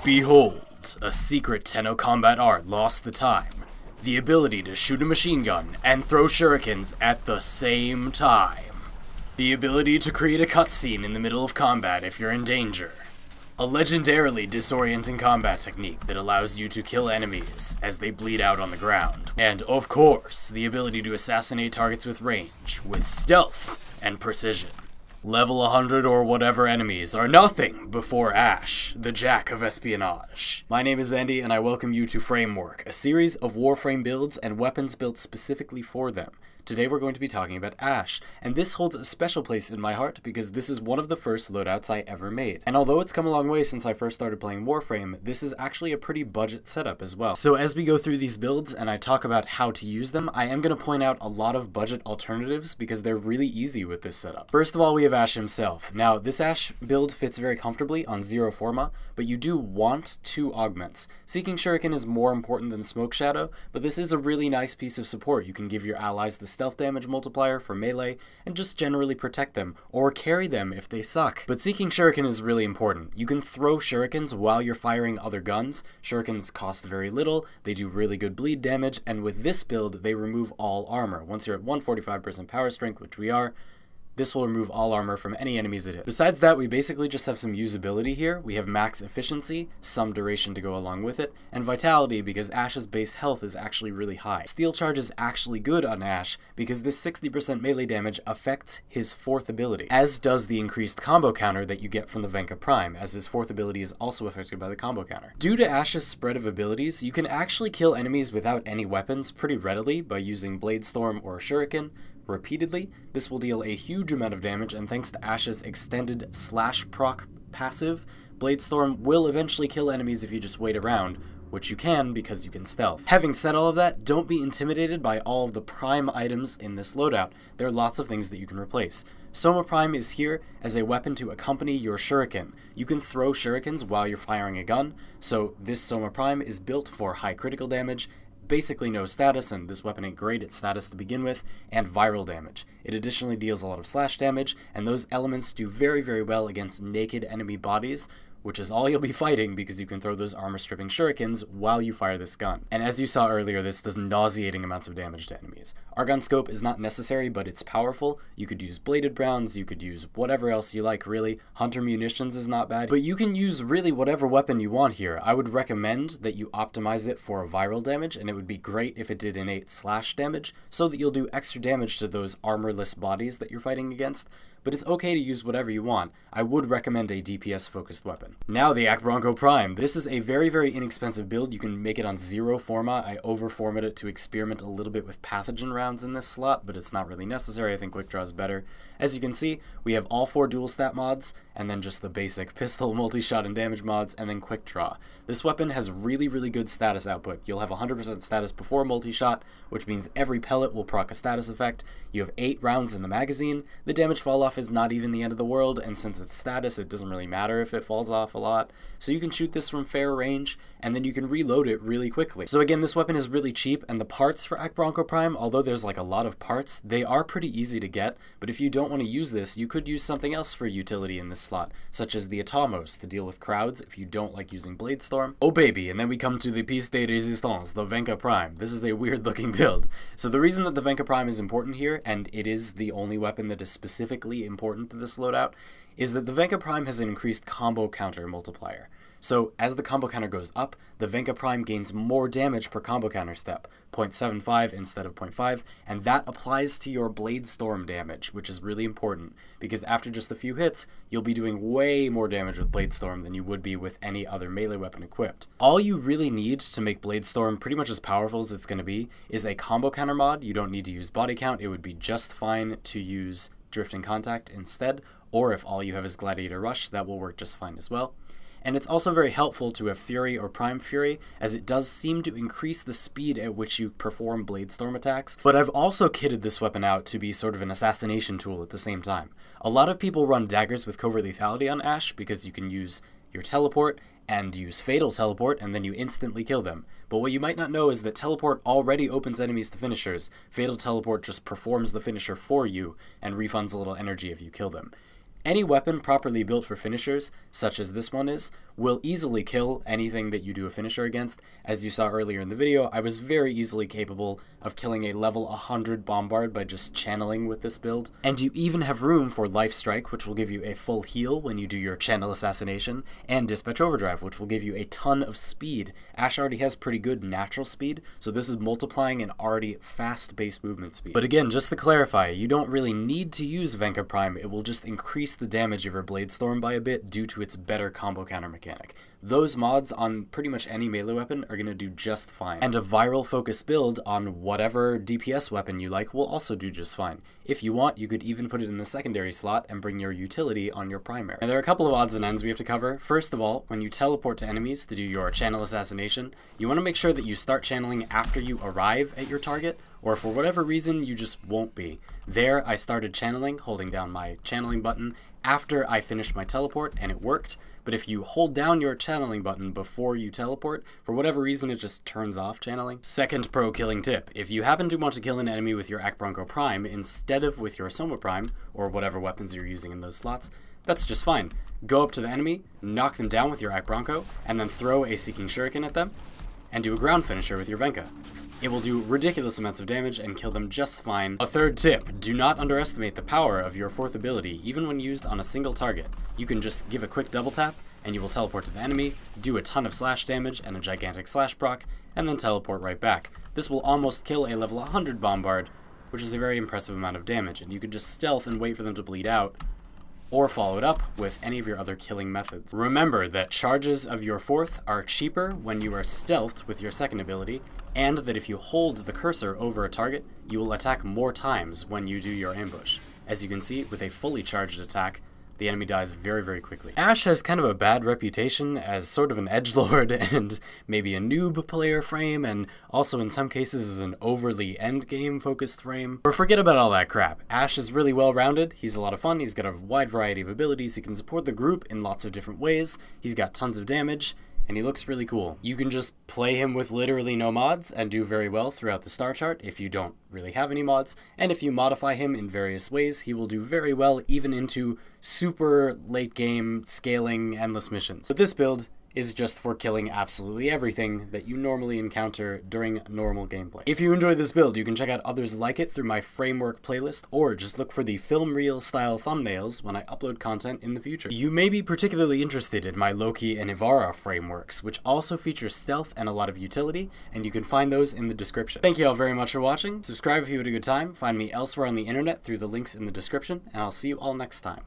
Behold, a secret Tenno combat art lost to time. The ability to shoot a machine gun and throw shurikens at the same time. The ability to create a cutscene in the middle of combat if you're in danger. A legendarily disorienting combat technique that allows you to kill enemies as they bleed out on the ground. And of course, the ability to assassinate targets with range, with stealth and precision. Level 100 or whatever enemies are nothing before Ash, the Jack of Espionage. My name is Andy and I welcome you to FrameWork, a series of Warframe builds and weapons built specifically for them. Today we're going to be talking about Ash, and this holds a special place in my heart because this is one of the first loadouts I ever made. And although it's come a long way since I first started playing Warframe, this is actually a pretty budget setup as well. So as we go through these builds and I talk about how to use them, I am going to point out a lot of budget alternatives because they're really easy with this setup. First of all, we have Ash himself. Now, this Ash build fits very comfortably on 0 forma, but you do want 2 augments. Seeking Shuriken is more important than Smoke Shadow, but this is a really nice piece of support. You can give your allies the stealth damage multiplier for melee, and just generally protect them, or carry them if they suck. But Seeking Shuriken is really important. You can throw shurikens while you're firing other guns. Shurikens cost very little, they do really good bleed damage, and with this build, they remove all armor. Once you're at 145% power strength, which we are, this will remove all armor from any enemies it hits. Besides that, we basically just have some usability here. We have max efficiency, some duration to go along with it, and vitality because Ash's base health is actually really high. Steel Charge is actually good on Ash because this 60% melee damage affects his 4th ability, as does the increased combo counter that you get from the Venka Prime, as his 4th ability is also affected by the combo counter. Due to Ash's spread of abilities, you can actually kill enemies without any weapons pretty readily by using Blade Storm or Shuriken. Repeatedly, this will deal a huge amount of damage, and thanks to Ash's extended /proc passive, Blade Storm will eventually kill enemies if you just wait around, which you can because you can stealth. Having said all of that, don't be intimidated by all of the prime items in this loadout. There are lots of things that you can replace. Soma Prime is here as a weapon to accompany your shuriken. You can throw shurikens while you're firing a gun, so this Soma Prime is built for high critical damage, basically no status, and this weapon ain't great at status to begin with, and viral damage. It additionally deals a lot of slash damage, and those elements do very, very well against naked enemy bodies, which is all you'll be fighting because you can throw those armor-stripping shurikens while you fire this gun. And as you saw earlier, this does nauseating amounts of damage to enemies. Argon Scope is not necessary, but it's powerful. You could use Bladed Browns, you could use whatever else you like, really. Hunter Munitions is not bad, but you can use really whatever weapon you want here. I would recommend that you optimize it for viral damage, and it would be great if it did innate slash damage, so that you'll do extra damage to those armorless bodies that you're fighting against. But it's okay to use whatever you want. I would recommend a DPS-focused weapon. Now the Akbronco Prime. This is a very, very inexpensive build. You can make it on 0 forma. I over-formatted it to experiment a little bit with pathogen rounds in this slot, but it's not really necessary. I think Quick Draw is better. As you can see, we have all 4 dual stat mods, and then just the basic pistol, multi-shot, and damage mods, and then Quick Draw. This weapon has really, really good status output. You'll have 100% status before multi-shot, which means every pellet will proc a status effect. You have 8 rounds in the magazine. The damage fall off is not even the end of the world, and since it's status, it doesn't really matter if it falls off a lot. So you can shoot this from fair range, and then you can reload it really quickly. So again, this weapon is really cheap, and the parts for Akbronco Prime, although there's like a lot of parts, they are pretty easy to get, but if you don't want to use this, you could use something else for utility in this slot, such as the Atomos to deal with crowds if you don't like using Blade Storm. Oh baby, and then we come to the piece de resistance, the Venka Prime. This is a weird looking build. So the reason that the Venka Prime is important here, and it is the only weapon that is specifically important to this loadout, is that the Venka Prime has an increased combo counter multiplier. So as the combo counter goes up, the Venka Prime gains more damage per combo counter step, 0.75 instead of 0.5, and that applies to your Blade Storm damage, which is really important, because after just a few hits, you'll be doing way more damage with Blade Storm than you would be with any other melee weapon equipped. All you really need to make Blade Storm pretty much as powerful as it's going to be is a combo counter mod. You don't need to use body count. It would be just fine to use Drifting Contact instead, or if all you have is Gladiator Rush, that will work just fine as well. And it's also very helpful to have Fury or Prime Fury, as it does seem to increase the speed at which you perform Blade Storm attacks, but I've also kitted this weapon out to be sort of an assassination tool at the same time. A lot of people run daggers with Covert Lethality on Ash because you can use your teleport and use Fatal Teleport, and then you instantly kill them. But what you might not know is that Teleport already opens enemies to finishers. Fatal Teleport just performs the finisher for you and refunds a little energy if you kill them. Any weapon properly built for finishers, such as this one is, will easily kill anything that you do a finisher against. As you saw earlier in the video, I was very easily capable of killing a level 100 bombard by just channeling with this build. And you even have room for Life Strike, which will give you a full heal when you do your channel assassination, and Dispatch Overdrive, which will give you a ton of speed. Ashe already has pretty good natural speed, so this is multiplying an already fast base movement speed. But again, just to clarify, you don't really need to use Venka Prime. It will just increase the damage of your Blade Storm by a bit due to its better combo counter mechanic. Those mods on pretty much any melee weapon are going to do just fine. And a viral focus build on whatever DPS weapon you like will also do just fine. If you want, you could even put it in the secondary slot and bring your utility on your primary. And there are a couple of odds and ends we have to cover. First of all, when you teleport to enemies to do your channel assassination, you want to make sure that you start channeling after you arrive at your target, or for whatever reason you just won't be. There, I started channeling, holding down my channeling button after I finished my teleport, and it worked. But if you hold down your channeling button before you teleport, for whatever reason it just turns off channeling. Second pro killing tip, if you happen to want to kill an enemy with your Ak Bronco Prime instead of with your Soma Prime, or whatever weapons you're using in those slots, that's just fine. Go up to the enemy, knock them down with your Ak Bronco, and then throw a Seeking Shuriken at them, and do a ground finisher with your Venka. It will do ridiculous amounts of damage and kill them just fine. A third tip, do not underestimate the power of your fourth ability, even when used on a single target. You can just give a quick double tap, and you will teleport to the enemy, do a ton of slash damage and a gigantic slash proc, and then teleport right back. This will almost kill a level 100 bombard, which is a very impressive amount of damage, and you can just stealth and wait for them to bleed out, or follow it up with any of your other killing methods. Remember that charges of your fourth are cheaper when you are stealthed with your second ability, and that if you hold the cursor over a target, you will attack more times when you do your ambush. As you can see, with a fully charged attack, the enemy dies very, very quickly. Ashe has kind of a bad reputation as sort of an edgelord and maybe a noob player frame, and also in some cases is an overly endgame focused frame. But forget about all that crap. Ashe is really well rounded, he's a lot of fun, he's got a wide variety of abilities, he can support the group in lots of different ways, he's got tons of damage, and he looks really cool. You can just play him with literally no mods and do very well throughout the star chart if you don't really have any mods, and if you modify him in various ways, he will do very well even into super late game scaling endless missions. But this build is just for killing absolutely everything that you normally encounter during normal gameplay. If you enjoyed this build, you can check out others like it through my framework playlist, or just look for the film reel style thumbnails when I upload content in the future. You may be particularly interested in my Loki and Ivara frameworks, which also feature stealth and a lot of utility, and you can find those in the description. Thank you all very much for watching. Subscribe if you had a good time. Find me elsewhere on the internet through the links in the description, and I'll see you all next time.